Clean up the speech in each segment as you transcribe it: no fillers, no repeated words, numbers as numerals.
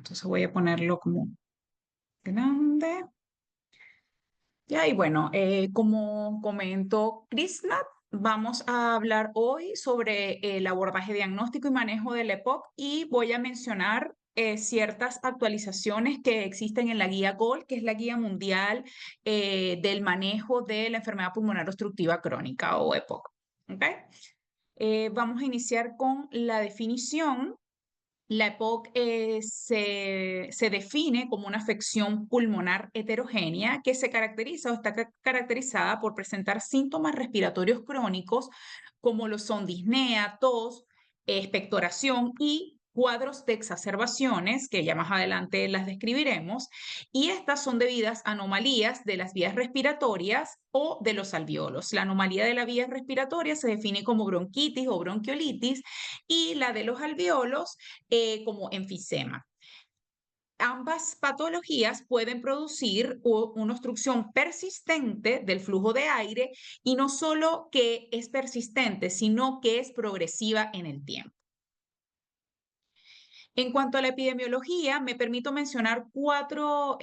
Entonces voy a ponerlo como grande. Ya, y bueno, como comentó Krishna, vamos a hablar hoy sobre el abordaje diagnóstico y manejo del EPOC y voy a mencionar ciertas actualizaciones que existen en la guía GOLD, que es la guía mundial del manejo de la enfermedad pulmonar obstructiva crónica o EPOC. ¿Ok? Vamos a iniciar con la definición. La EPOC se define como una afección pulmonar heterogénea que se caracteriza o está caracterizada por presentar síntomas respiratorios crónicos como lo son disnea, tos, expectoración y cuadros de exacerbaciones, que ya más adelante las describiremos, y estas son debidas a anomalías de las vías respiratorias o de los alveolos. La anomalía de la vía respiratoria se define como bronquitis o bronquiolitis y la de los alveolos como enfisema. Ambas patologías pueden producir una obstrucción persistente del flujo de aire y no solo que es persistente, sino que es progresiva en el tiempo. En cuanto a la epidemiología, me permito mencionar cuatro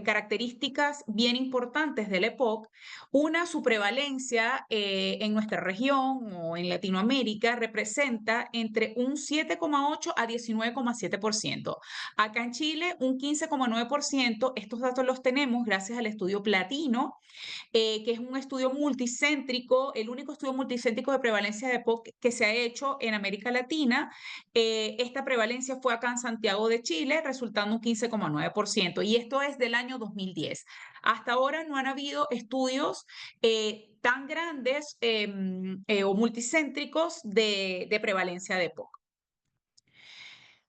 características bien importantes del EPOC. Una, su prevalencia en nuestra región o en Latinoamérica representa entre un 7,8 a 19,7%. Acá en Chile, un 15,9%. Estos datos los tenemos gracias al estudio Platino, que es un estudio multicéntrico, el único estudio multicéntrico de prevalencia de EPOC que se ha hecho en América Latina. Esta prevalencia fue acá en Santiago de Chile, resultando un 15,9%, y esto es del año 2010. Hasta ahora no han habido estudios tan grandes o multicéntricos de prevalencia de EPOC.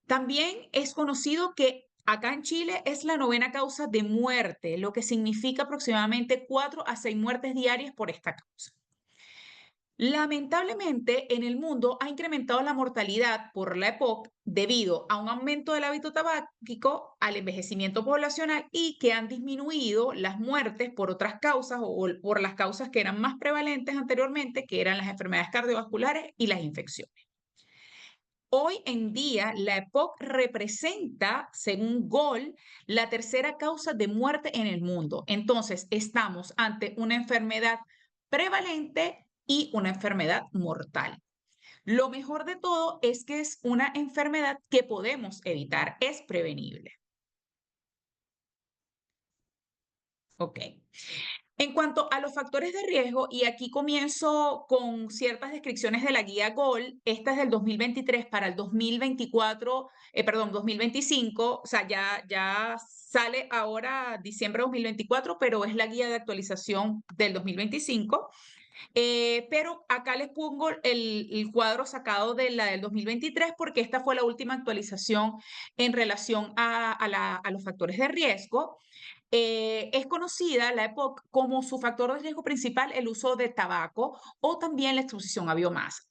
También es conocido que acá en Chile es la novena causa de muerte, lo que significa aproximadamente 4 a 6 muertes diarias por esta causa. Lamentablemente, en el mundo ha incrementado la mortalidad por la EPOC debido a un aumento del hábito tabáquico, al envejecimiento poblacional y que han disminuido las muertes por otras causas o por las causas que eran más prevalentes anteriormente, que eran las enfermedades cardiovasculares y las infecciones. Hoy en día, la EPOC representa, según GOL, la tercera causa de muerte en el mundo. Entonces, estamos ante una enfermedad prevalente y una enfermedad mortal. Lo mejor de todo es que es una enfermedad que podemos evitar, es prevenible. Ok. En cuanto a los factores de riesgo, y aquí comienzo con ciertas descripciones de la guía GOL, esta es del 2023 para el 2024, perdón, 2025, o sea, ya sale ahora diciembre de 2024, pero es la guía de actualización del 2025. Pero acá les pongo el cuadro sacado de la del 2023 porque esta fue la última actualización en relación a los factores de riesgo. Es conocida la EPOC como su factor de riesgo principal el uso de tabaco o también la exposición a biomasa.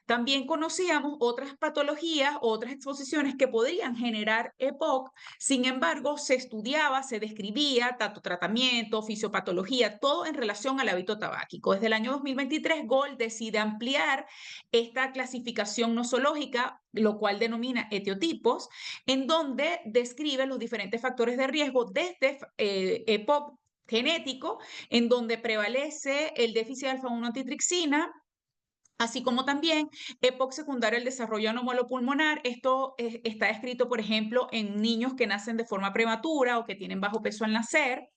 También conocíamos otras patologías, otras exposiciones que podrían generar EPOC. Sin embargo, se estudiaba, se describía tanto tratamiento, fisiopatología, todo en relación al hábito tabáquico. Desde el año 2023, GOL decide ampliar esta clasificación nosológica, lo cual denomina etiotipos, en donde describe los diferentes factores de riesgo desde EPOC genético, en donde prevalece el déficit de alfa-1 antitripsina, así como también EPOC secundario al desarrollo anómalo pulmonar. Esto está escrito, por ejemplo, en niños que nacen de forma prematura o que tienen bajo peso al nacer.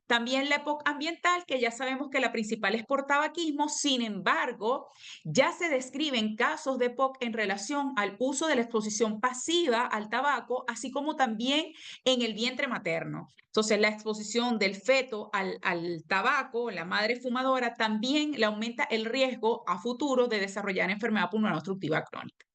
También la EPOC ambiental, que ya sabemos que la principal es por tabaquismo. Sin embargo, ya se describen casos de EPOC en relación al uso de la exposición pasiva al tabaco, así como también en el vientre materno. Entonces, la exposición del feto al tabaco, la madre fumadora, también le aumenta el riesgo a futuro de desarrollar enfermedad pulmonar obstructiva crónica.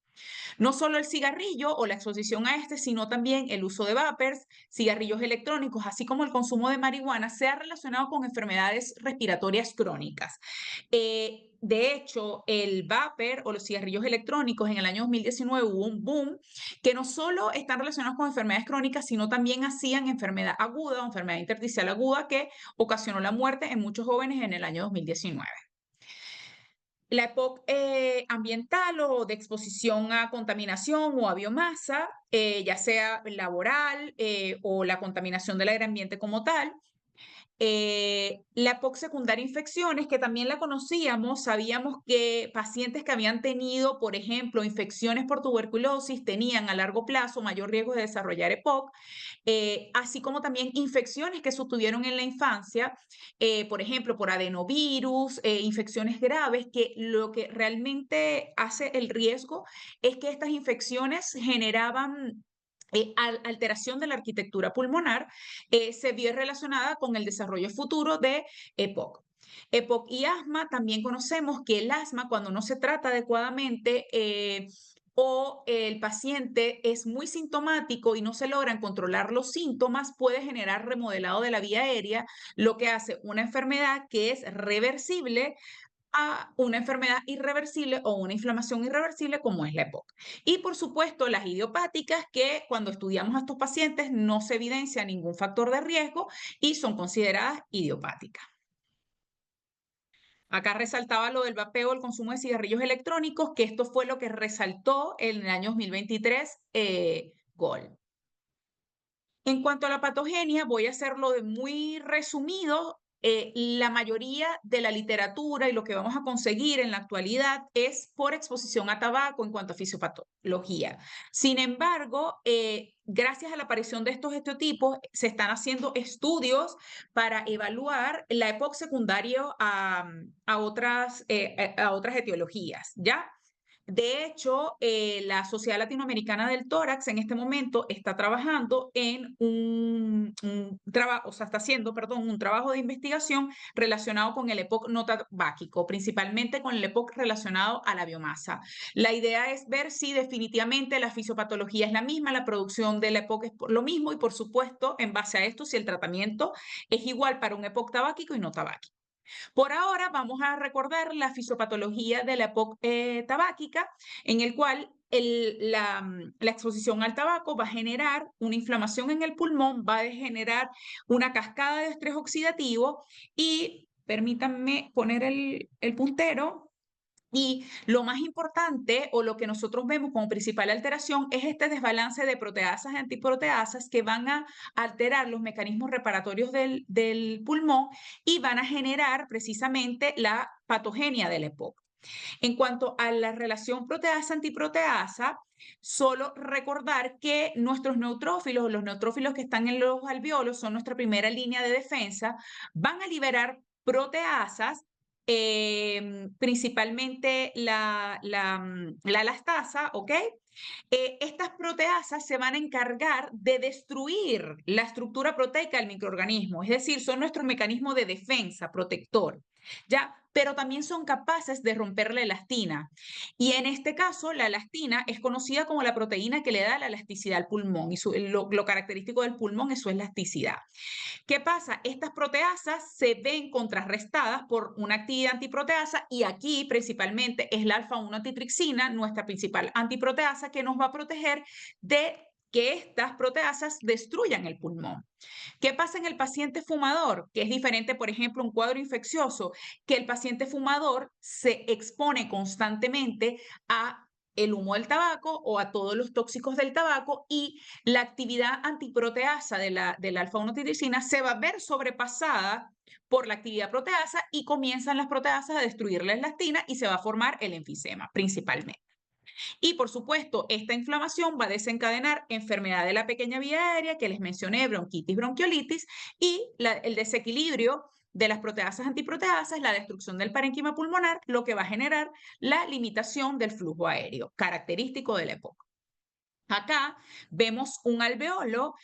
No solo el cigarrillo o la exposición a este, sino también el uso de vapers, cigarrillos electrónicos, así como el consumo de marihuana, se ha relacionado con enfermedades respiratorias crónicas. De hecho, el vapor o los cigarrillos electrónicos en el año 2019 hubo un boom que no solo están relacionados con enfermedades crónicas, sino también hacían enfermedad aguda o enfermedad intersticial aguda que ocasionó la muerte en muchos jóvenes en el año 2019. La EPOC ambiental o de exposición a contaminación o a biomasa, ya sea laboral o la contaminación del aire ambiente como tal. La EPOC secundaria a infecciones, que también la conocíamos, sabíamos que pacientes que habían tenido, por ejemplo, infecciones por tuberculosis, tenían a largo plazo mayor riesgo de desarrollar EPOC, así como también infecciones que sostuvieron en la infancia, por ejemplo, por adenovirus, infecciones graves, que lo que realmente hace el riesgo es que estas infecciones generaban alteración de la arquitectura pulmonar, se vio relacionada con el desarrollo futuro de EPOC. EPOC y asma, también conocemos que el asma, cuando no se trata adecuadamente, o el paciente es muy sintomático y no se logran controlar los síntomas, puede generar remodelado de la vía aérea, lo que hace una enfermedad que es reversible a una enfermedad irreversible o una inflamación irreversible como es la EPOC. Y por supuesto, las idiopáticas, que cuando estudiamos a estos pacientes no se evidencia ningún factor de riesgo y son consideradas idiopáticas. Acá resaltaba lo del vapeo, el consumo de cigarrillos electrónicos, que esto fue lo que resaltó en el año 2023 Gol. En cuanto a la patogenia, voy a hacerlo de muy resumido. La mayoría de la literatura y lo que vamos a conseguir en la actualidad es por exposición a tabaco en cuanto a fisiopatología. Sin embargo, gracias a la aparición de estos estereotipos, se están haciendo estudios para evaluar la EPOC secundario a otras etiologías, ¿ya? De hecho, la Sociedad Latinoamericana del Tórax en este momento está trabajando en un trabajo, o sea, está haciendo, perdón, un trabajo de investigación relacionado con el EPOC no tabáquico, principalmente con el EPOC relacionado a la biomasa. La idea es ver si definitivamente la fisiopatología es la misma, la producción del EPOC es lo mismo y, por supuesto, en base a esto, si el tratamiento es igual para un EPOC tabáquico y no tabáquico. Por ahora vamos a recordar la fisiopatología de la EPOC tabáquica, en el cual la exposición al tabaco va a generar una inflamación en el pulmón, va a generar una cascada de estrés oxidativo y permítanme poner el puntero. Y lo más importante, o lo que nosotros vemos como principal alteración, es este desbalance de proteasas y antiproteasas que van a alterar los mecanismos reparatorios del pulmón y van a generar precisamente la patogenia del EPOC. En cuanto a la relación proteasa-antiproteasa, solo recordar que nuestros neutrófilos, los neutrófilos que están en los alveolos, son nuestra primera línea de defensa, van a liberar proteasas, principalmente la lactasa, ¿ok? Estas proteasas se van a encargar de destruir la estructura proteica del microorganismo, es decir, son nuestro mecanismo de defensa protector, ¿ya? Pero también son capaces de romper la elastina. Y en este caso, la elastina es conocida como la proteína que le da la elasticidad al pulmón, y lo característico del pulmón es su elasticidad. ¿Qué pasa? Estas proteasas se ven contrarrestadas por una actividad antiproteasa y aquí principalmente es la alfa-1 antitripsina, nuestra principal antiproteasa, que nos va a proteger de que estas proteasas destruyan el pulmón. ¿Qué pasa en el paciente fumador? Que es diferente, por ejemplo, un cuadro infeccioso, que el paciente fumador se expone constantemente a el humo del tabaco o a todos los tóxicos del tabaco y la actividad antiproteasa de la alfa-1 se va a ver sobrepasada por la actividad proteasa y comienzan las proteasas a destruir la elastina y se va a formar el enfisema principalmente. Y por supuesto, esta inflamación va a desencadenar enfermedad de la pequeña vía aérea que les mencioné, bronquitis, bronquiolitis y el desequilibrio de las proteasas antiproteasas, la destrucción del parénquima pulmonar, lo que va a generar la limitación del flujo aéreo, característico de la época. Acá vemos un alveolo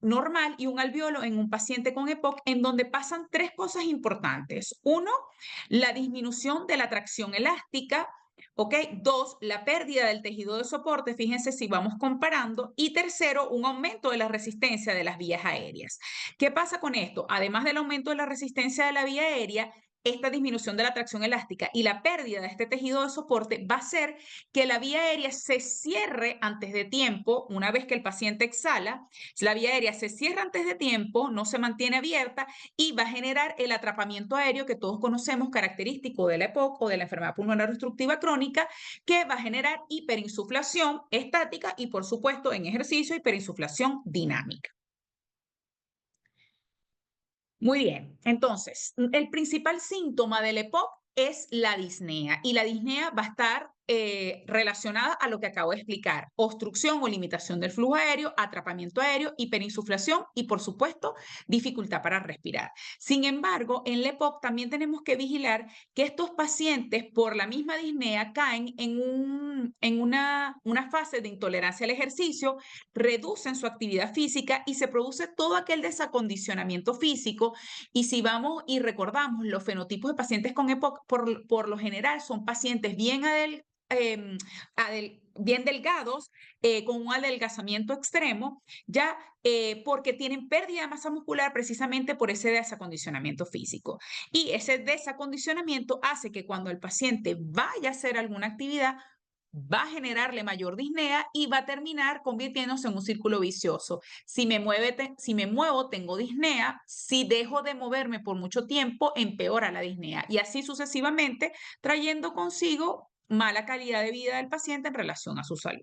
normal y un alveolo en un paciente con EPOC en donde pasan tres cosas importantes. Uno, la disminución de la tracción elástica. ¿Ok? Dos, la pérdida del tejido de soporte, fíjense si vamos comparando. Y tercero, un aumento de la resistencia de las vías aéreas. ¿Qué pasa con esto? Además del aumento de la resistencia de la vía aérea, esta disminución de la tracción elástica y la pérdida de este tejido de soporte va a hacer que la vía aérea se cierre antes de tiempo. Una vez que el paciente exhala, la vía aérea se cierra antes de tiempo, no se mantiene abierta y va a generar el atrapamiento aéreo que todos conocemos, característico de la EPOC o de la enfermedad pulmonar obstructiva crónica, que va a generar hiperinsuflación estática y, por supuesto, en ejercicio, hiperinsuflación dinámica. Muy bien, entonces, el principal síntoma del EPOC es la disnea y la disnea va a estar relacionada a lo que acabo de explicar: obstrucción o limitación del flujo aéreo, atrapamiento aéreo, hiperinsuflación y, por supuesto, dificultad para respirar. Sin embargo, en la EPOC también tenemos que vigilar que estos pacientes, por la misma disnea, caen en una fase de intolerancia al ejercicio, reducen su actividad física y se produce todo aquel desacondicionamiento físico. Y si vamos y recordamos los fenotipos de pacientes con EPOC, por lo general son pacientes bien delgados, con un adelgazamiento extremo, ya porque tienen pérdida de masa muscular precisamente por ese desacondicionamiento físico. Y ese desacondicionamiento hace que cuando el paciente vaya a hacer alguna actividad, va a generarle mayor disnea y va a terminar convirtiéndose en un círculo vicioso. Si me muevo, tengo disnea. Si dejo de moverme por mucho tiempo, empeora la disnea. Y así sucesivamente, trayendo consigo mala calidad de vida del paciente en relación a su salud.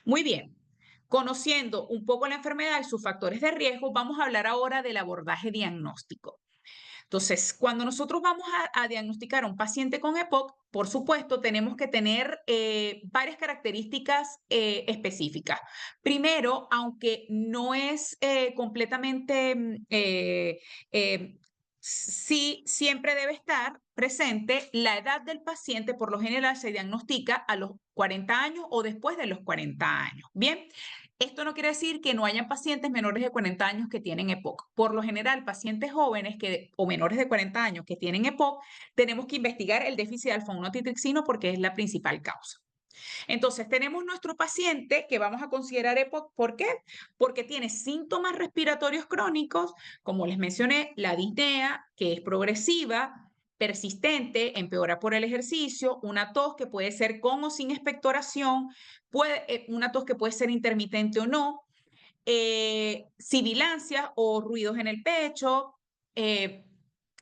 Muy bien. Conociendo un poco la enfermedad y sus factores de riesgo, vamos a hablar ahora del abordaje diagnóstico. Entonces, cuando nosotros vamos a diagnosticar a un paciente con EPOC, por supuesto, tenemos que tener varias características específicas. Primero, aunque no es completamente, sí, siempre debe estar presente la edad del paciente. Por lo general se diagnostica a los 40 años o después de los 40 años. Bien, esto no quiere decir que no hayan pacientes menores de 40 años que tienen EPOC. Por lo general, pacientes jóvenes o menores de 40 años que tienen EPOC, tenemos que investigar el déficit de alfa-1 antitripsino porque es la principal causa. Entonces, tenemos nuestro paciente que vamos a considerar EPOC. ¿Por qué? Porque tiene síntomas respiratorios crónicos, como les mencioné, la disnea, que es progresiva, persistente, empeora por el ejercicio, una tos que puede ser con o sin expectoración, una tos que puede ser intermitente o no, sibilancias o ruidos en el pecho,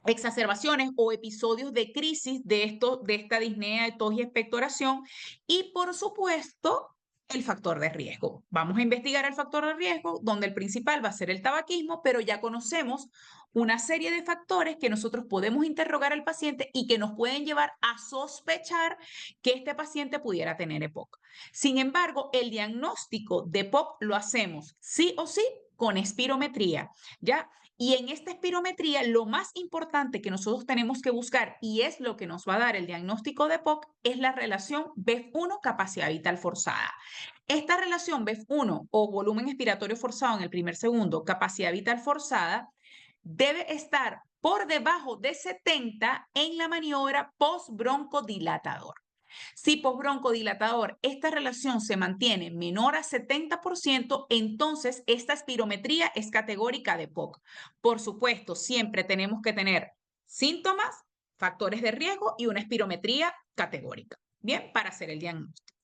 exacerbaciones o episodios de crisis de esta disnea, de tos y expectoración, y por supuesto el factor de riesgo. Vamos a investigar el factor de riesgo, donde el principal va a ser el tabaquismo, pero ya conocemos una serie de factores que nosotros podemos interrogar al paciente y que nos pueden llevar a sospechar que este paciente pudiera tener EPOC. Sin embargo, el diagnóstico de EPOC lo hacemos sí o sí con espirometría, ¿ya? Y en esta espirometría, lo más importante que nosotros tenemos que buscar, y es lo que nos va a dar el diagnóstico de EPOC, es la relación BEF1 capacidad vital forzada. Esta relación BEF1 o volumen expiratorio forzado en el primer segundo, capacidad vital forzada, debe estar por debajo de 70 en la maniobra postbroncodilatador. Si postbroncodilatador esta relación se mantiene menor a 70%, entonces esta espirometría es categórica de EPOC. Por supuesto, siempre tenemos que tener síntomas, factores de riesgo y una espirometría categórica, bien, para hacer el diagnóstico.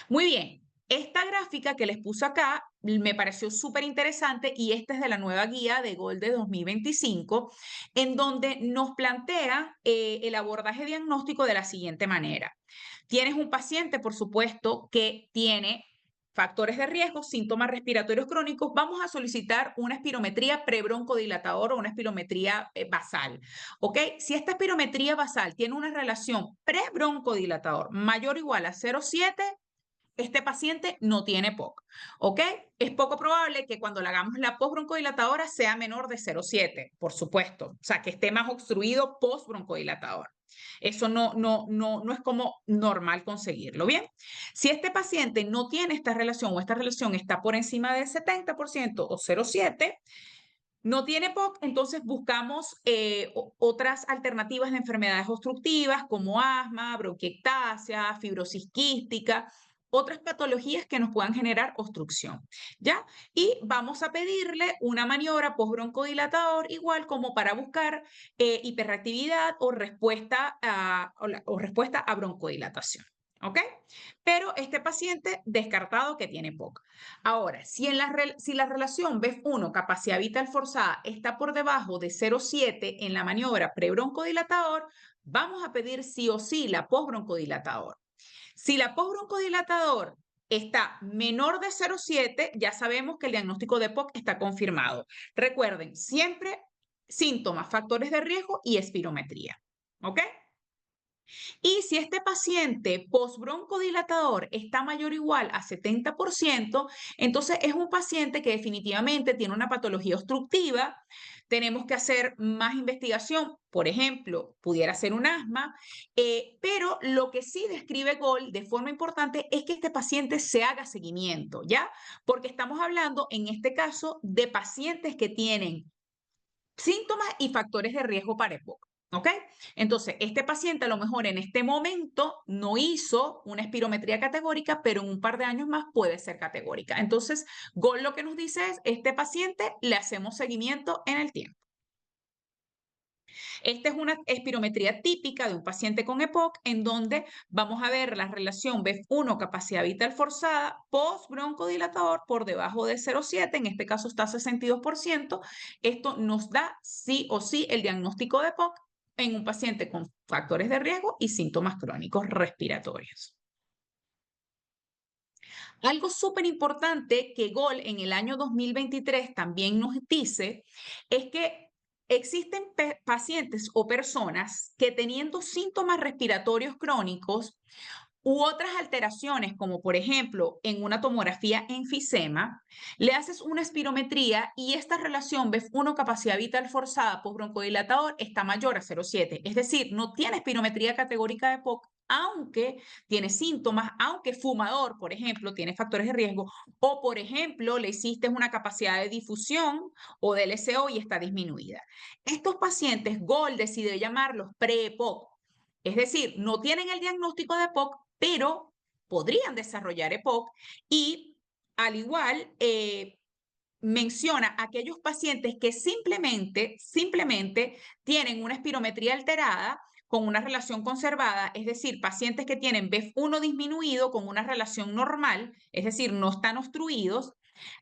Muy bien, esta gráfica que les puse acá me pareció súper interesante y esta es de la nueva guía de GOL de 2025, en donde nos plantea el abordaje diagnóstico de la siguiente manera. Tienes un paciente, por supuesto, que tiene factores de riesgo, síntomas respiratorios crónicos. Vamos a solicitar una espirometría prebroncodilatador o una espirometría basal. ¿Ok? Si esta espirometría basal tiene una relación prebroncodilatador mayor o igual a 0,7, este paciente no tiene EPOC, ¿ok? Es poco probable que cuando le hagamos la postbroncodilatadora sea menor de 0,7, por supuesto. O sea, que esté más obstruido postbroncodilatador. Eso no es como normal conseguirlo, ¿bien? Si este paciente no tiene esta relación o esta relación está por encima del 70% o 0,7, no tiene EPOC, entonces buscamos otras alternativas de enfermedades obstructivas como asma, bronquiectasia, fibrosis quística, otras patologías que nos puedan generar obstrucción, ¿ya? Y vamos a pedirle una maniobra postbroncodilatador igual como para buscar hiperreactividad o respuesta a broncodilatación. ¿Ok? Pero este paciente descartado que tiene POC. Ahora, si la relación BEF1 capacidad vital forzada está por debajo de 0,7 en la maniobra prebroncodilatador, vamos a pedir sí o sí la postbroncodilatador. Si la postbroncodilatador está menor de 0,7, ya sabemos que el diagnóstico de POC está confirmado. Recuerden, siempre síntomas, factores de riesgo y espirometría. ¿Ok? Y si este paciente postbroncodilatador está mayor o igual a 70%, entonces es un paciente que definitivamente tiene una patología obstructiva. Tenemos que hacer más investigación, por ejemplo, pudiera ser un asma, pero lo que sí describe GOL de forma importante es que este paciente se haga seguimiento, ¿ya? Porque estamos hablando en este caso de pacientes que tienen síntomas y factores de riesgo para EPOC. ¿Ok? Entonces, este paciente a lo mejor en este momento no hizo una espirometría categórica, pero en un par de años más puede ser categórica. Entonces, GOL lo que nos dice es, este paciente le hacemos seguimiento en el tiempo. Esta es una espirometría típica de un paciente con EPOC en donde vamos a ver la relación BEF1 capacidad vital forzada post broncodilatador por debajo de 0,7, en este caso está 62%. Esto nos da sí o sí el diagnóstico de EPOC en un paciente con factores de riesgo y síntomas crónicos respiratorios. Algo súper importante que GOL en el año 2023 también nos dice es que existen pacientes o personas que teniendo síntomas respiratorios crónicos u otras alteraciones, como por ejemplo en una tomografía enfisema, le haces una espirometría y esta relación BEF1 capacidad vital forzada por broncodilatador está mayor a 0,7. Es decir, no tiene espirometría categórica de POC, aunque tiene síntomas, aunque fumador, por ejemplo, tiene factores de riesgo, o por ejemplo, le hiciste una capacidad de difusión o del LSO y está disminuida. Estos pacientes, GOL decide llamarlos pre-EPOC. Es decir, no tienen el diagnóstico de EPOC, pero podrían desarrollar EPOC y al igual menciona aquellos pacientes que simplemente tienen una espirometría alterada con una relación conservada, es decir, pacientes que tienen BEF1 disminuido con una relación normal, es decir, no están obstruidos.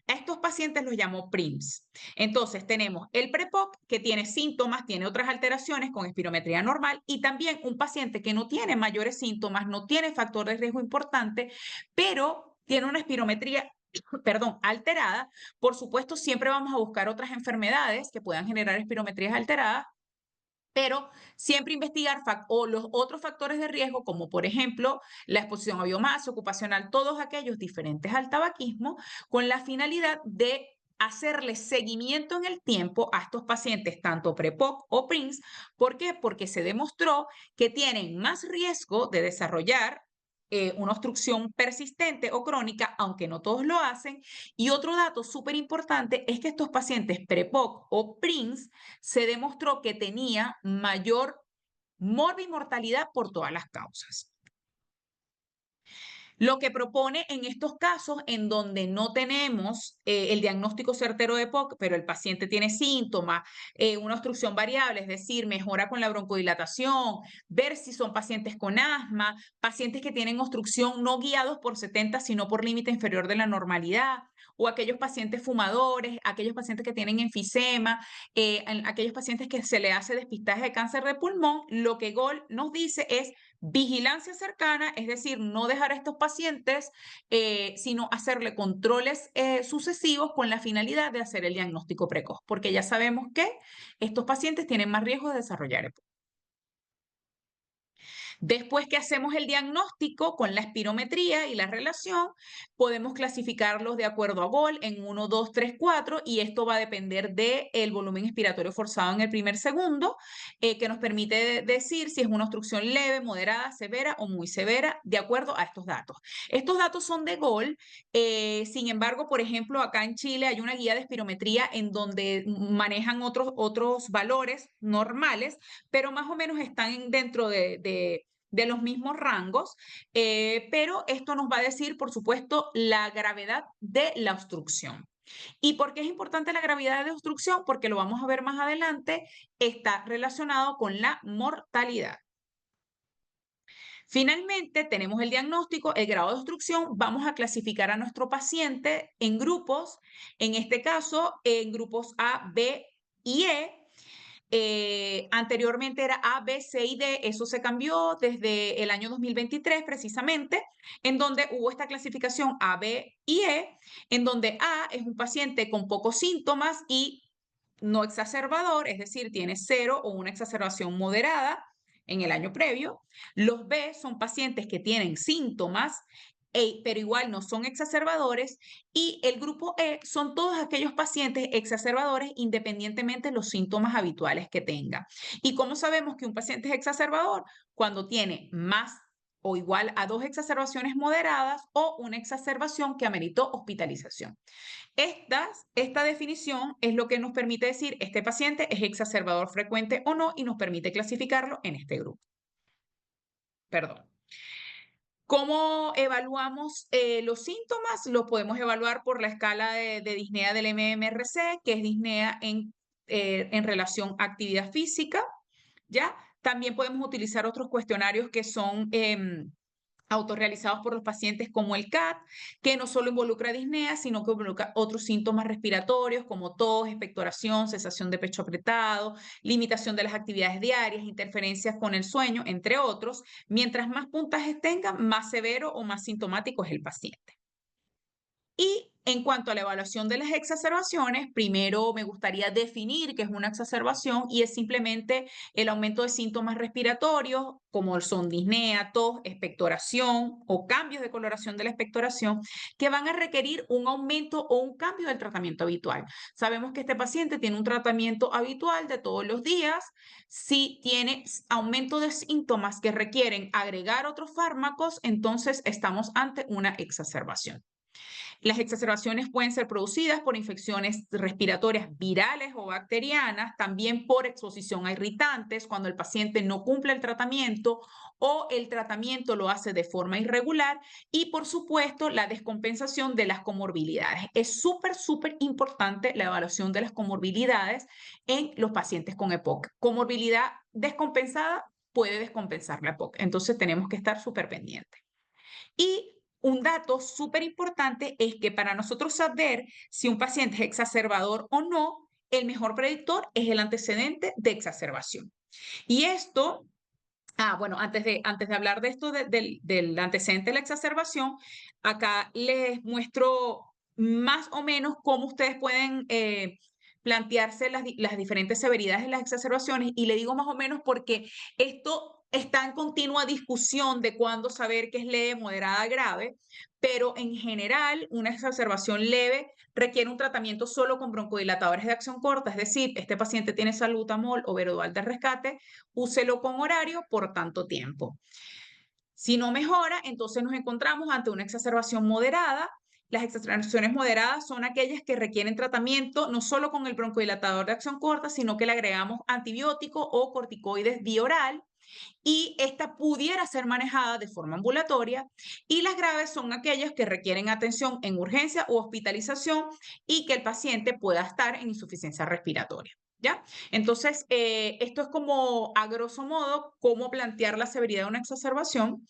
A estos pacientes los llamó PRIMS. Entonces tenemos el PREPOC que tiene síntomas, tiene otras alteraciones con espirometría normal y también un paciente que no tiene mayores síntomas, no tiene factor de riesgo importante, pero tiene una espirometría alterada. Por supuesto, siempre vamos a buscar otras enfermedades que puedan generar espirometrías alteradas, pero siempre investigar los otros factores de riesgo, como por ejemplo la exposición a biomasa ocupacional, todos aquellos diferentes al tabaquismo, con la finalidad de hacerle seguimiento en el tiempo a estos pacientes, tanto PREPOC o PRINS. ¿Por qué? Porque se demostró que tienen más riesgo de desarrollar una obstrucción persistente o crónica, aunque no todos lo hacen. Y otro dato súper importante es que estos pacientes PREPOC o PRINS se demostró que tenía mayor morbimortalidad por todas las causas. Lo que propone en estos casos en donde no tenemos el diagnóstico certero de POC, pero el paciente tiene síntomas, una obstrucción variable, es decir, mejora con la broncodilatación, ver si son pacientes con asma, pacientes que tienen obstrucción no guiados por 70, sino por límite inferior de la normalidad, o aquellos pacientes fumadores, aquellos pacientes que tienen enfisema, aquellos pacientes que se le hace despistaje de cáncer de pulmón. Lo que GOL nos dice es vigilancia cercana, es decir, no dejar a estos pacientes, sino hacerle controles sucesivos con la finalidad de hacer el diagnóstico precoz, porque ya sabemos que estos pacientes tienen más riesgo de desarrollar EPOC. Después que hacemos el diagnóstico con la espirometría y la relación, podemos clasificarlos de acuerdo a GOL en 1, 2, 3, 4 y esto va a depender del volumen expiratorio forzado en el primer segundo, que nos permite decir si es una obstrucción leve, moderada, severa o muy severa, de acuerdo a estos datos. Estos datos son de GOL, sin embargo, por ejemplo, acá en Chile hay una guía de espirometría en donde manejan otros valores normales, pero más o menos están dentro de de los mismos rangos, pero esto nos va a decir, por supuesto, la gravedad de la obstrucción. ¿Y por qué es importante la gravedad de obstrucción? Porque lo vamos a ver más adelante, está relacionado con la mortalidad. Finalmente, tenemos el diagnóstico, el grado de obstrucción. Vamos a clasificar a nuestro paciente en grupos, en este caso, en grupos A, B y E. Anteriormente era A, B, C y D, eso se cambió desde el año 2023 precisamente, en donde hubo esta clasificación A, B y E, en donde A es un paciente con pocos síntomas y no exacerbador, es decir, tiene 0 o una exacerbación moderada en el año previo. Los B son pacientes que tienen síntomas, pero igual no son exacerbadores. Y el grupo E son todos aquellos pacientes exacerbadores independientemente de los síntomas habituales que tenga. ¿Y cómo sabemos que un paciente es exacerbador? Cuando tiene más o igual a 2 exacerbaciones moderadas o una exacerbación que ameritó hospitalización. Esta definición es lo que nos permite decir este paciente es exacerbador frecuente o no y nos permite clasificarlo en este grupo. Perdón. ¿Cómo evaluamos los síntomas? Los podemos evaluar por la escala de disnea del MMRC, que es disnea en relación a actividad física, ¿ya? También podemos utilizar otros cuestionarios que son autorrealizados por los pacientes como el CAT, que no solo involucra disnea, sino que involucra otros síntomas respiratorios como tos, expectoración, sensación de pecho apretado, limitación de las actividades diarias, interferencias con el sueño, entre otros. Mientras más puntajes tenga, más severo o más sintomático es el paciente. Y en cuanto a la evaluación de las exacerbaciones, primero me gustaría definir qué es una exacerbación y es simplemente el aumento de síntomas respiratorios, como son disnea, tos, expectoración o cambios de coloración de la expectoración, que van a requerir un aumento o un cambio del tratamiento habitual. Sabemos que este paciente tiene un tratamiento habitual de todos los días. Si tiene aumento de síntomas que requieren agregar otros fármacos, entonces estamos ante una exacerbación. Las exacerbaciones pueden ser producidas por infecciones respiratorias virales o bacterianas, también por exposición a irritantes, cuando el paciente no cumple el tratamiento o el tratamiento lo hace de forma irregular y, por supuesto, la descompensación de las comorbilidades. Es súper importante la evaluación de las comorbilidades en los pacientes con EPOC. Comorbilidad descompensada puede descompensar la EPOC, entonces tenemos que estar súper pendientes. Y un dato súper importante es que para nosotros saber si un paciente es exacerbador o no, el mejor predictor es el antecedente de exacerbación. Y esto, bueno, antes de hablar de esto del antecedente de la exacerbación, acá les muestro más o menos cómo ustedes pueden plantearse las diferentes severidades de las exacerbaciones y le digo más o menos porque esto está en continua discusión de cuándo saber que es leve, moderada, grave, pero en general una exacerbación leve requiere un tratamiento solo con broncodilatadores de acción corta, es decir, este paciente tiene salbutamol o verodual de rescate, úselo con horario por tanto tiempo. Si no mejora, entonces nos encontramos ante una exacerbación moderada. Las exacerbaciones moderadas son aquellas que requieren tratamiento no solo con el broncodilatador de acción corta, sino que le agregamos antibiótico o corticoides vía oral y esta pudiera ser manejada de forma ambulatoria. Y las graves son aquellas que requieren atención en urgencia o hospitalización y que el paciente pueda estar en insuficiencia respiratoria. ¿Ya? Entonces, esto es como, a grosso modo, cómo plantear la severidad de una exacerbación,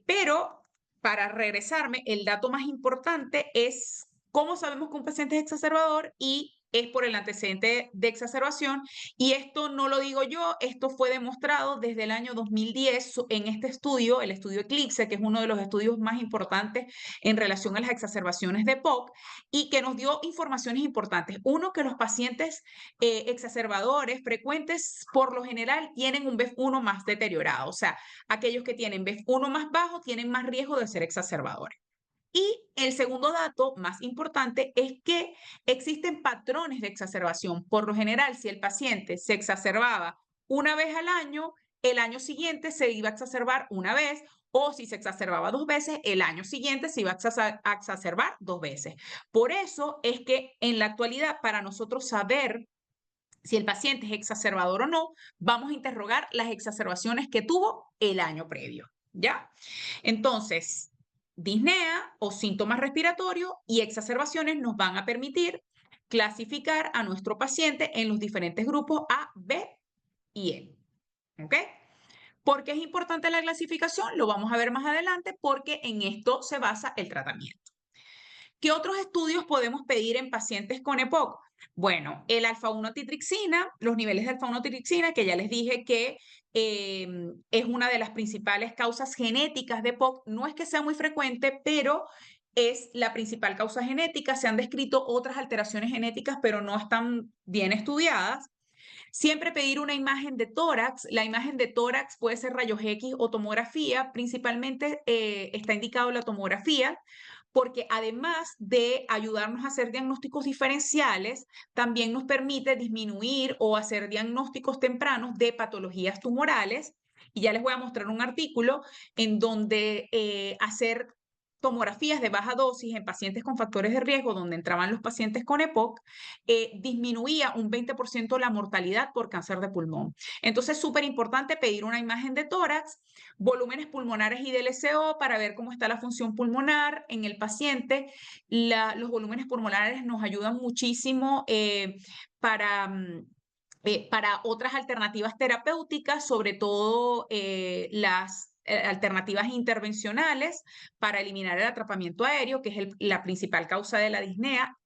pero para regresarme, el dato más importante es cómo sabemos que un paciente es exacerbador y es por el antecedente de exacerbación. Y esto no lo digo yo, esto fue demostrado desde el año 2010 en este estudio, el estudio Eclipse, que es uno de los estudios más importantes en relación a las exacerbaciones de POC y que nos dio informaciones importantes. Uno, que los pacientes exacerbadores frecuentes por lo general tienen un BEF1 más deteriorado, o sea, aquellos que tienen BEF1 más bajo tienen más riesgo de ser exacerbadores. Y el segundo dato más importante es que existen patrones de exacerbación. Por lo general, si el paciente se exacerbaba una vez al año, el año siguiente se iba a exacerbar una vez, o si se exacerbaba 2 veces, el año siguiente se iba a exacerbar 2 veces. Por eso es que en la actualidad, para nosotros saber si el paciente es exacerbador o no, vamos a interrogar las exacerbaciones que tuvo el año previo, ¿ya? Entonces, disnea o síntomas respiratorios y exacerbaciones nos van a permitir clasificar a nuestro paciente en los diferentes grupos A, B y E, ¿ok? ¿Por qué es importante la clasificación? Lo vamos a ver más adelante porque en esto se basa el tratamiento. ¿Qué otros estudios podemos pedir en pacientes con EPOC? Bueno, el alfa-1-antitripsina, los niveles de alfa-1-antitripsina, que ya les dije que es una de las principales causas genéticas de EPOC. No es que sea muy frecuente, pero es la principal causa genética. Se han descrito otras alteraciones genéticas, pero no están bien estudiadas. Siempre pedir una imagen de tórax. La imagen de tórax puede ser rayos X o tomografía. Principalmente está indicado la tomografía porque además de ayudarnos a hacer diagnósticos diferenciales, también nos permite disminuir o hacer diagnósticos tempranos de patologías tumorales. Y ya les voy a mostrar un artículo en donde hacer tomografías de baja dosis en pacientes con factores de riesgo, donde entraban los pacientes con EPOC, disminuía un 20% la mortalidad por cáncer de pulmón. Entonces, súper importante pedir una imagen de tórax, volúmenes pulmonares y del SO para ver cómo está la función pulmonar en el paciente. Los volúmenes pulmonares nos ayudan muchísimo para otras alternativas terapéuticas, sobre todo las alternativas intervencionales para eliminar el atrapamiento aéreo, que es la principal causa de la disnea,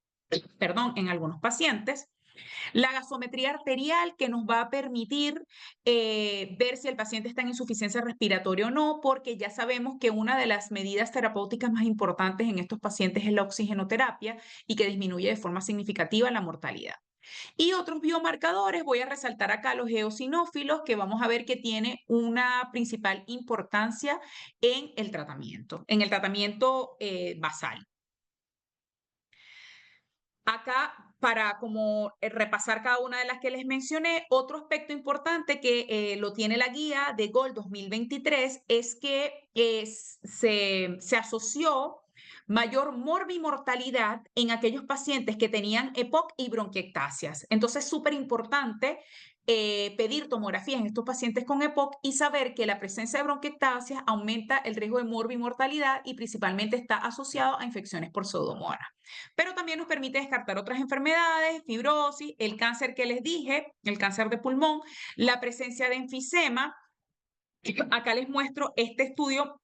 perdón, en algunos pacientes. La gasometría arterial que nos va a permitir ver si el paciente está en insuficiencia respiratoria o no, porque ya sabemos que una de las medidas terapéuticas más importantes en estos pacientes es la oxigenoterapia y que disminuye de forma significativa la mortalidad. Y otros biomarcadores, voy a resaltar acá los eosinófilos, que vamos a ver que tiene una principal importancia en el tratamiento basal. Acá, para como repasar cada una de las que les mencioné, otro aspecto importante que lo tiene la guía de GOL 2023 es que se asoció mayor morbimortalidad en aquellos pacientes que tenían EPOC y bronquiectasias. Entonces, súper importante pedir tomografías en estos pacientes con EPOC y saber que la presencia de bronquiectasias aumenta el riesgo de morbimortalidad y principalmente está asociado a infecciones por pseudomonas. Pero también nos permite descartar otras enfermedades, fibrosis, el cáncer que les dije, el cáncer de pulmón, la presencia de enfisema. Acá les muestro este estudio.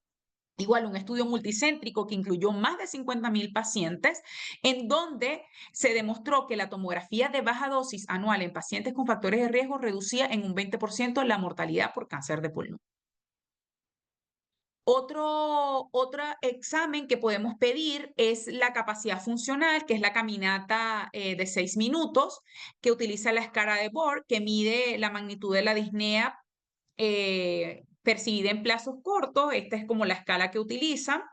Igual, un estudio multicéntrico que incluyó más de 50.000 pacientes, en donde se demostró que la tomografía de baja dosis anual en pacientes con factores de riesgo reducía en un 20% la mortalidad por cáncer de pulmón. Otro examen que podemos pedir es la capacidad funcional, que es la caminata de 6 minutos, que utiliza la escala de Borg, que mide la magnitud de la disnea percibida en plazos cortos. Esta es como la escala que utiliza.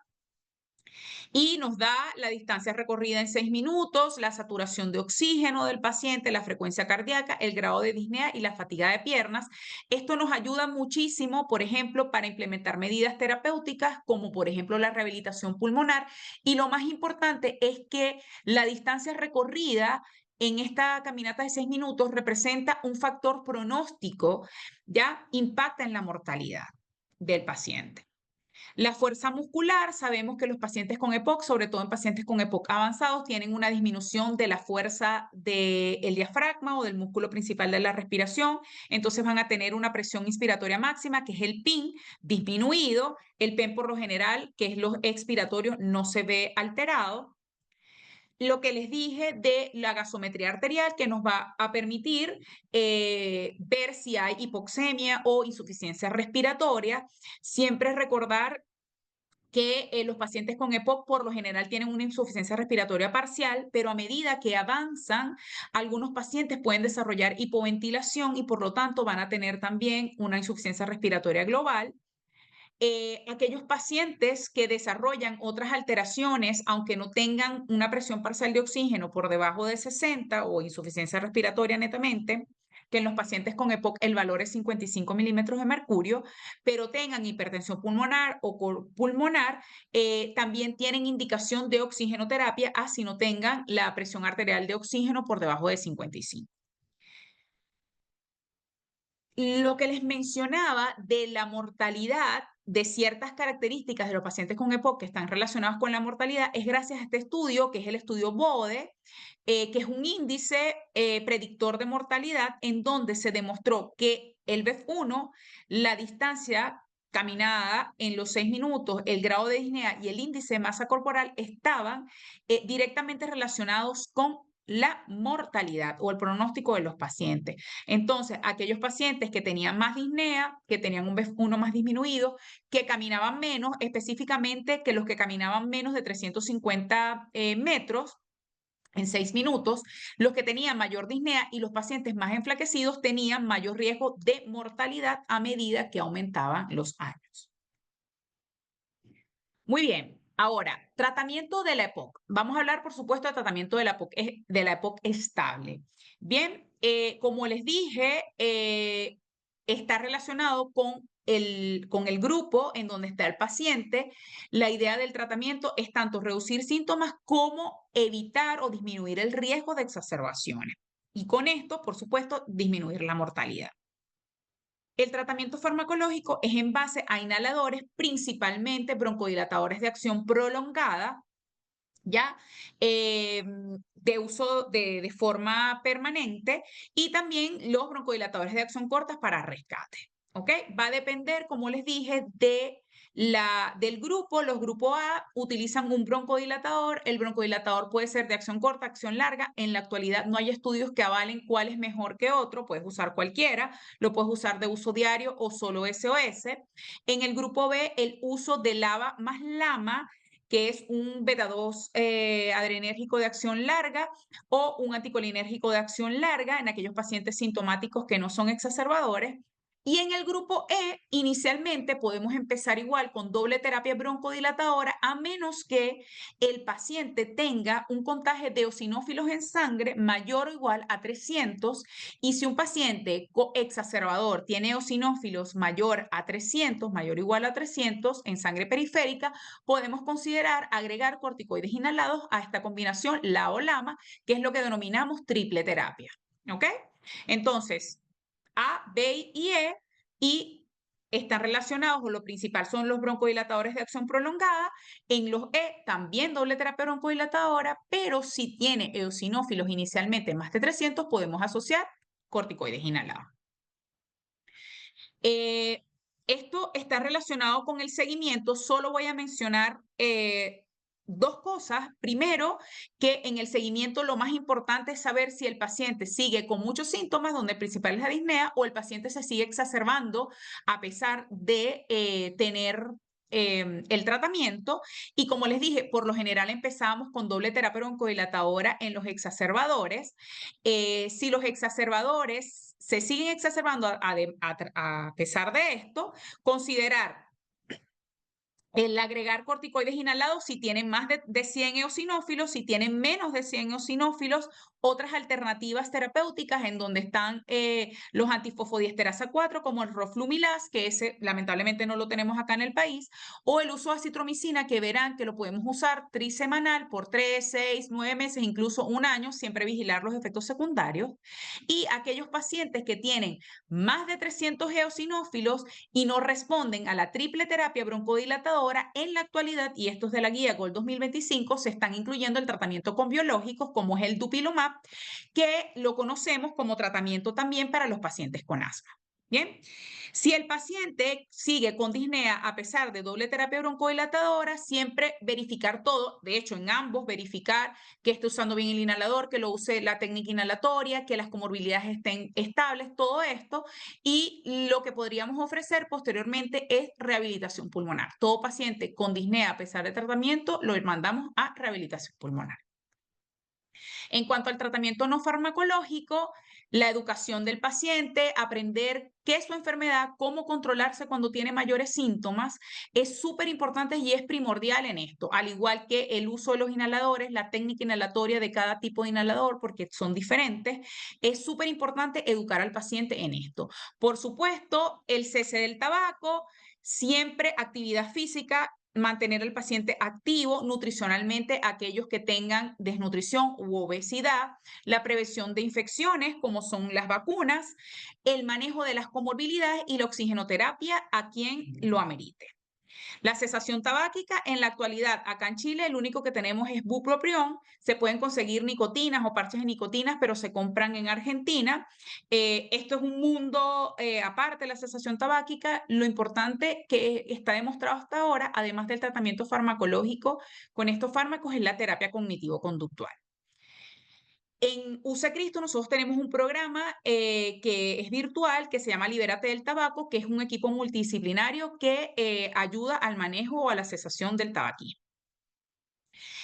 Y nos da la distancia recorrida en 6 minutos, la saturación de oxígeno del paciente, la frecuencia cardíaca, el grado de disnea y la fatiga de piernas. Esto nos ayuda muchísimo, por ejemplo, para implementar medidas terapéuticas como por ejemplo la rehabilitación pulmonar. Y lo más importante es que la distancia recorrida en esta caminata de 6 minutos representa un factor pronóstico, ya impacta en la mortalidad del paciente. La fuerza muscular, sabemos que los pacientes con EPOC, sobre todo en pacientes con EPOC avanzados, tienen una disminución de la fuerza del diafragma o del músculo principal de la respiración, entonces van a tener una presión inspiratoria máxima, que es el PIN, disminuido. El PEN por lo general, que es los expiratorios, no se ve alterado. Lo que les dije de la gasometría arterial, que nos va a permitir ver si hay hipoxemia o insuficiencia respiratoria. Siempre recordar que los pacientes con EPOC por lo general tienen una insuficiencia respiratoria parcial, pero a medida que avanzan, algunos pacientes pueden desarrollar hipoventilación y por lo tanto van a tener también una insuficiencia respiratoria global. Aquellos pacientes que desarrollan otras alteraciones, aunque no tengan una presión parcial de oxígeno por debajo de 60 o insuficiencia respiratoria netamente, que en los pacientes con EPOC el valor es 55 milímetros de mercurio, pero tengan hipertensión pulmonar o pulmonar, también tienen indicación de oxigenoterapia, así no tengan la presión arterial de oxígeno por debajo de 55. Lo que les mencionaba de la mortalidad, de ciertas características de los pacientes con EPOC que están relacionados con la mortalidad, es gracias a este estudio, que es el estudio BODE, que es un índice predictor de mortalidad, en donde se demostró que el BEF1, la distancia caminada en los 6 minutos, el grado de disnea y el índice de masa corporal estaban directamente relacionados con la mortalidad o el pronóstico de los pacientes. Entonces, aquellos pacientes que tenían más disnea, que tenían un BEF1 más disminuido, que caminaban menos, específicamente que los que caminaban menos de 350 metros en 6 minutos, los que tenían mayor disnea y los pacientes más enflaquecidos tenían mayor riesgo de mortalidad a medida que aumentaban los años. Muy bien. Ahora, tratamiento de la EPOC. Vamos a hablar, por supuesto, de tratamiento de la EPOC estable. Bien, como les dije, está relacionado con el grupo en donde está el paciente. La idea del tratamiento es tanto reducir síntomas como evitar o disminuir el riesgo de exacerbaciones. Y con esto, por supuesto, disminuir la mortalidad. El tratamiento farmacológico es en base a inhaladores, principalmente broncodilatadores de acción prolongada, ya de uso de forma permanente, y también los broncodilatadores de acción corta para rescate. ¿Ok? Va a depender, como les dije, del grupo. Los grupos A utilizan un broncodilatador. El broncodilatador puede ser de acción corta, acción larga. En la actualidad no hay estudios que avalen cuál es mejor que otro. Puedes usar cualquiera. Lo puedes usar de uso diario o solo SOS. En el grupo B, el uso de LABA más LAMA, que es un beta-2 adrenérgico de acción larga o un anticolinérgico de acción larga en aquellos pacientes sintomáticos que no son exacerbadores. Y en el grupo E, inicialmente podemos empezar igual con doble terapia broncodilatadora, a menos que el paciente tenga un contagio de eosinófilos en sangre mayor o igual a 300. Y si un paciente exacerbador tiene eosinófilos mayor a 300, mayor o igual a 300 en sangre periférica, podemos considerar agregar corticoides inhalados a esta combinación LAO-LAMA, que es lo que denominamos triple terapia. ¿Ok? Entonces, A, B y E, y están relacionados, o lo principal son los broncodilatadores de acción prolongada. En los E, también doble terapia broncodilatadora, pero si tiene eosinófilos inicialmente más de 300, podemos asociar corticoides inhalados. Esto está relacionado con el seguimiento. Solo voy a mencionar dos cosas. Primero, que en el seguimiento lo más importante es saber si el paciente sigue con muchos síntomas, donde el principal es la disnea, o el paciente se sigue exacerbando a pesar de tener el tratamiento. Y como les dije, por lo general empezamos con doble terapia broncodilatadora en los exacerbadores. Si los exacerbadores se siguen exacerbando a pesar de esto, considerar el agregar corticoides inhalados si tienen más de 100 eosinófilos, si tienen menos de 100 eosinófilos, otras alternativas terapéuticas en donde están los antifosfodiesterasa 4, como el roflumilast, que ese lamentablemente no lo tenemos acá en el país, o el uso de acitromicina, que verán que lo podemos usar trisemanal por 3, 6, 9 meses, incluso un año, siempre vigilar los efectos secundarios. Y aquellos pacientes que tienen más de 300 eosinófilos y no responden a la triple terapia broncodilatadora, en la actualidad, y esto es de la guía GOL 2025, se están incluyendo el tratamiento con biológicos, como es el dupilumab, que lo conocemos como tratamiento también para los pacientes con asma. Bien, si el paciente sigue con disnea a pesar de doble terapia broncodilatadora, siempre verificar todo. De hecho, en ambos, verificar que esté usando bien el inhalador, que lo use la técnica inhalatoria, que las comorbilidades estén estables, todo esto. Y lo que podríamos ofrecer posteriormente es rehabilitación pulmonar. Todo paciente con disnea a pesar de tratamiento lo mandamos a rehabilitación pulmonar. En cuanto al tratamiento no farmacológico, la educación del paciente, aprender qué es su enfermedad, cómo controlarse cuando tiene mayores síntomas, es súper importante y es primordial en esto, al igual que el uso de los inhaladores, la técnica inhalatoria de cada tipo de inhalador, porque son diferentes. Es súper importante educar al paciente en esto. Por supuesto, el cese del tabaco, siempre actividad física, mantener al paciente activo nutricionalmente, aquellos que tengan desnutrición u obesidad, la prevención de infecciones como son las vacunas, el manejo de las comorbilidades y la oxigenoterapia a quien lo amerite. La cesación tabáquica, en la actualidad, acá en Chile, el único que tenemos es bupropión. Se pueden conseguir nicotinas o parches de nicotinas, pero se compran en Argentina. Esto es un mundo aparte de la cesación tabáquica. Lo importante que está demostrado hasta ahora, además del tratamiento farmacológico con estos fármacos, es la terapia cognitivo-conductual. En USA Cristo nosotros tenemos un programa que es virtual, que se llama Libérate del Tabaco, que es un equipo multidisciplinario que ayuda al manejo o a la cesación del tabaquismo.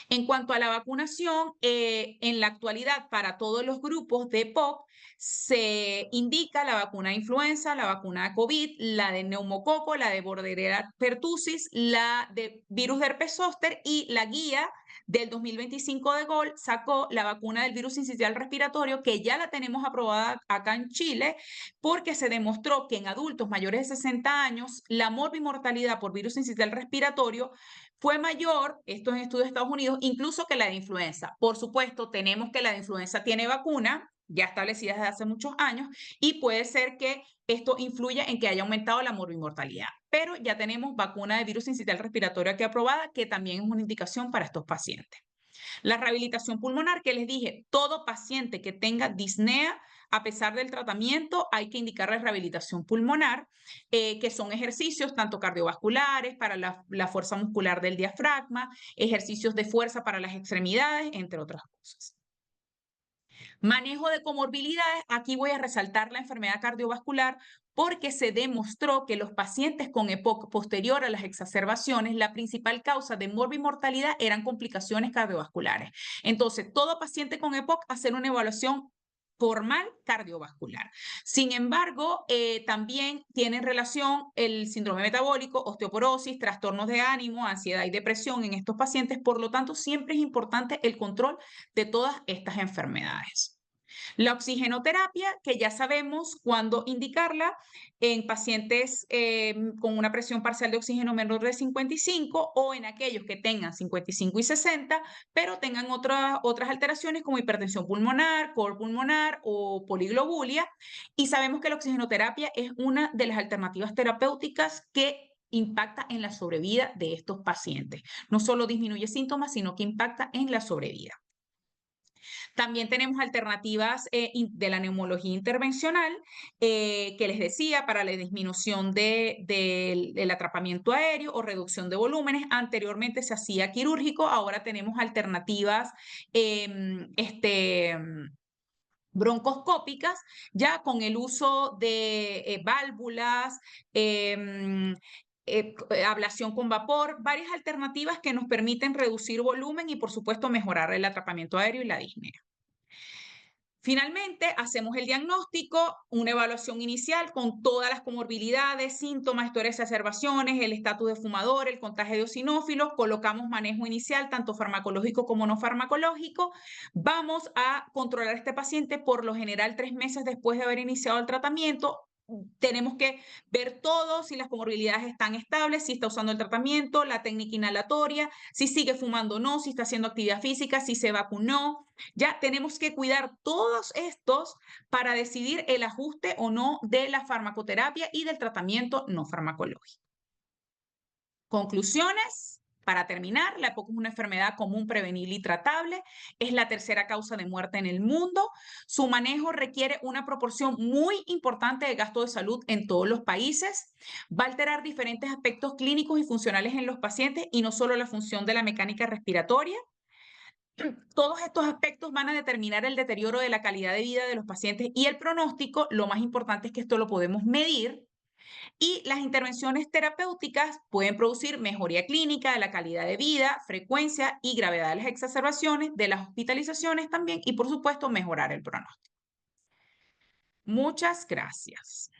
En cuanto a la vacunación, en la actualidad para todos los grupos de POC se indica la vacuna de influenza, la vacuna de COVID, la de neumococo, la de Bordetella pertussis, la de virus de herpes zóster y la guía del 2025 de GOL sacó la vacuna del virus sincicial respiratorio que ya la tenemos aprobada acá en Chile porque se demostró que en adultos mayores de 60 años la morbimortalidad por virus sincicial respiratorio fue mayor, esto en estudios de Estados Unidos, incluso que la de influenza. Por supuesto, tenemos que la de influenza tiene vacuna, ya establecida desde hace muchos años, y puede ser que esto influya en que haya aumentado la morbimortalidad. Pero ya tenemos vacuna de virus sincicial respiratorio aquí aprobada, que también es una indicación para estos pacientes. La rehabilitación pulmonar, que les dije, todo paciente que tenga disnea, a pesar del tratamiento, hay que indicarle rehabilitación pulmonar, que son ejercicios tanto cardiovasculares para la fuerza muscular del diafragma, ejercicios de fuerza para las extremidades, entre otras cosas. Manejo de comorbilidades, aquí voy a resaltar la enfermedad cardiovascular porque se demostró que los pacientes con EPOC posterior a las exacerbaciones, la principal causa de morbimortalidad eran complicaciones cardiovasculares. Entonces, todo paciente con EPOC hacer una evaluación formal cardiovascular. Sin embargo, también tienen relación el síndrome metabólico, osteoporosis, trastornos de ánimo, ansiedad y depresión en estos pacientes. Por lo tanto, siempre es importante el control de todas estas enfermedades. La oxigenoterapia, que ya sabemos cuándo indicarla en pacientes con una presión parcial de oxígeno menor de 55 o en aquellos que tengan 55 y 60, pero tengan otras alteraciones como hipertensión pulmonar, cor pulmonar o poliglobulia. Y sabemos que la oxigenoterapia es una de las alternativas terapéuticas que impacta en la sobrevida de estos pacientes. No solo disminuye síntomas, sino que impacta en la sobrevida. También tenemos alternativas de la neumología intervencional, que les decía, para la disminución del atrapamiento aéreo o reducción de volúmenes. Anteriormente se hacía quirúrgico, ahora tenemos alternativas broncoscópicas, ya con el uso de válvulas, ablación con vapor, varias alternativas que nos permiten reducir volumen y, por supuesto, mejorar el atrapamiento aéreo y la disnea. Finalmente, hacemos el diagnóstico, una evaluación inicial con todas las comorbilidades, síntomas, historias de exacerbaciones, el estatus de fumador, el contagio de eosinófilos, colocamos manejo inicial, tanto farmacológico como no farmacológico. Vamos a controlar a este paciente por lo general 3 meses después de haber iniciado el tratamiento. Tenemos que ver todo, si las comorbilidades están estables, si está usando el tratamiento, la técnica inhalatoria, si sigue fumando o no, si está haciendo actividad física, si se vacunó. Ya tenemos que cuidar todos estos para decidir el ajuste o no de la farmacoterapia y del tratamiento no farmacológico. Conclusiones. Para terminar, la EPOC es una enfermedad común, prevenible y tratable. Es la tercera causa de muerte en el mundo. Su manejo requiere una proporción muy importante de gasto de salud en todos los países. Va a alterar diferentes aspectos clínicos y funcionales en los pacientes y no solo la función de la mecánica respiratoria. Todos estos aspectos van a determinar el deterioro de la calidad de vida de los pacientes y el pronóstico. Lo más importante es que esto lo podemos medir y las intervenciones terapéuticas pueden producir mejoría clínica de la calidad de vida, frecuencia y gravedad de las exacerbaciones, de las hospitalizaciones también y por supuesto mejorar el pronóstico. Muchas gracias.